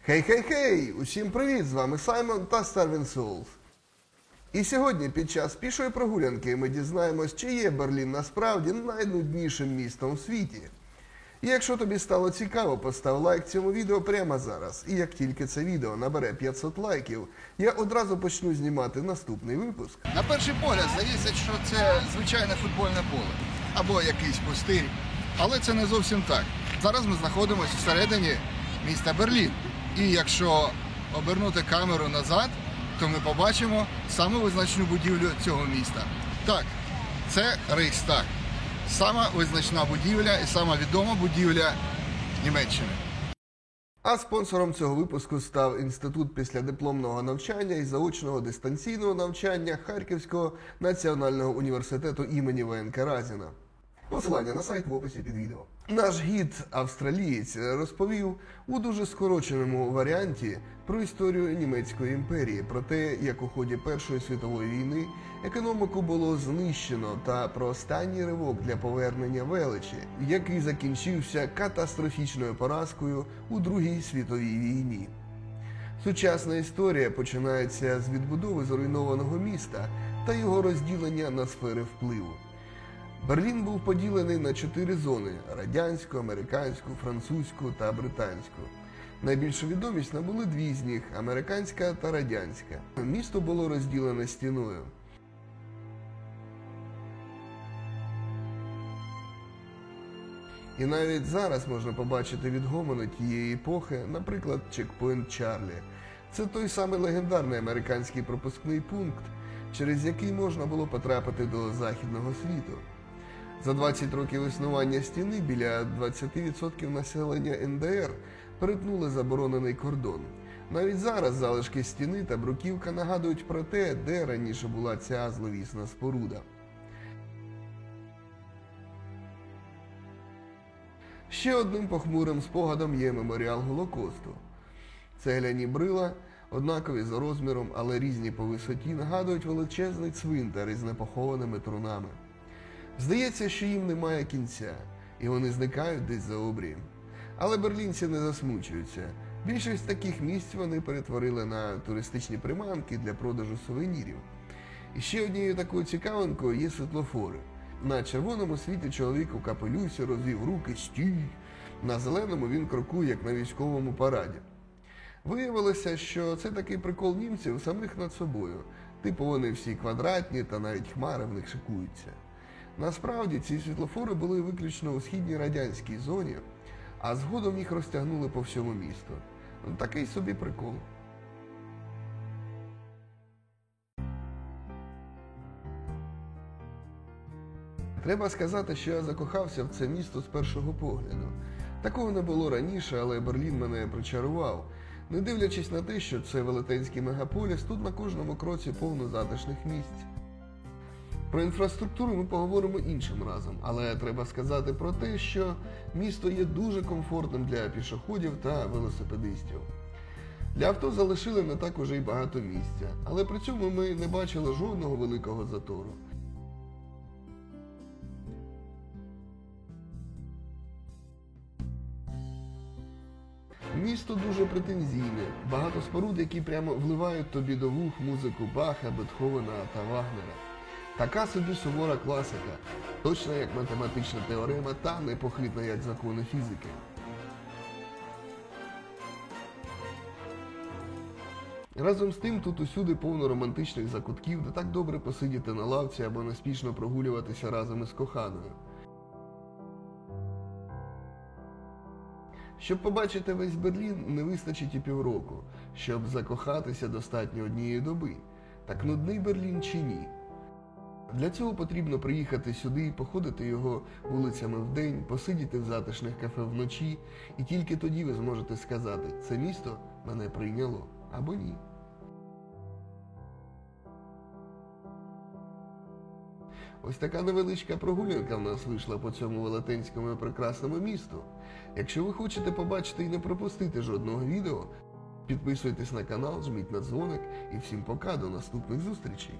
Хей-хей-хей! Усім привіт! З вами Саймон та Starving Souls. І сьогодні під час пішої прогулянки ми дізнаємось, чи є Берлін насправді найнуднішим містом в світі. І якщо тобі стало цікаво, постав лайк цьому відео прямо зараз. І як тільки це відео набере 500 лайків, я одразу почну знімати наступний випуск. На перший погляд здається, що це звичайне футбольне поле або якийсь пустир, але це не зовсім так. Зараз ми знаходимося всередині міста Берлін. І якщо обернути камеру назад, то ми побачимо саму визначну будівлю цього міста. Так, це Рейхстаг. Сама визначна будівля і сама відома будівля Німеччини. А спонсором цього випуску став Інститут післядипломного навчання і заочного дистанційного навчання Харківського національного університету імені ВНК Разіна. Посилання на сайт в описі під відео. Наш гід, австралієць, розповів у дуже скороченому варіанті про історію Німецької імперії, про те, як у ході Першої світової війни економіку було знищено, та про останній ривок для повернення величі, який закінчився катастрофічною поразкою у Другій світовій війні. Сучасна історія починається з відбудови зруйнованого міста та його розділення на сфери впливу. Берлін був поділений на 4 зони – радянську, американську, французьку та британську. Найбільшу відомість набули дві з них – американська та радянська. Місто було розділене стіною. І навіть зараз можна побачити відгомони тієї епохи, наприклад, чекпоінт Чарлі. Це той самий легендарний американський пропускний пункт, через який можна було потрапити до західного світу. За 20 років існування стіни біля 20% населення НДР перетнули заборонений кордон. Навіть зараз залишки стіни та бруківка нагадують про те, де раніше була ця зловісна споруда. Ще одним похмурим спогадом є меморіал Голокосту. Цегляні брила, однакові за розміром, але різні по висоті, нагадують величезний цвинтар із непохованими трунами. Здається, що їм немає кінця, і вони зникають десь за обрієм. Але берлінці не засмучуються. Більшість таких місць вони перетворили на туристичні приманки для продажу сувенірів. І ще однією такою цікавинкою є світлофори. На червоному світі чоловік у капелюсі розвів руки «Стій!», на зеленому він крокує, як на військовому параді. Виявилося, що це такий прикол німців самих над собою. Типу вони всі квадратні та навіть хмари в них шикуються. Насправді, ці світлофори були виключно у східній радянській зоні, а згодом їх розтягнули по всьому місту. Такий собі прикол. Треба сказати, що я закохався в це місто з першого погляду. Такого не було раніше, але Берлін мене причарував. Не дивлячись на те, що це велетенський мегаполіс, тут на кожному кроці повно затишних місць. Про інфраструктуру ми поговоримо іншим разом, але треба сказати про те, що місто є дуже комфортним для пішоходів та велосипедистів. Для авто залишили не так уже й багато місця, але при цьому ми не бачили жодного великого затору. Місто дуже претензійне, багато споруд, які прямо вливають тобі до вух музику Баха, Бетховена та Вагнера. Така собі сувора класика, точна як математична теорема та непохитна як закони фізики. Разом з тим, тут усюди повно романтичних закутків, де так добре посидіти на лавці або неспішно прогулюватися разом із коханою. Щоб побачити весь Берлін, не вистачить і півроку. Щоб закохатися, достатньо однієї доби. Так нудний Берлін чи ні? Для цього потрібно приїхати сюди, походити його вулицями вдень, посидіти в затишних кафе вночі, і тільки тоді ви зможете сказати, це місто мене прийняло або ні. Ось така невеличка прогулянка в нас вийшла по цьому велетенському і прекрасному місту. Якщо ви хочете побачити і не пропустити жодного відео, підписуйтесь на канал, жміть на дзвоник і всім пока, до наступних зустрічей!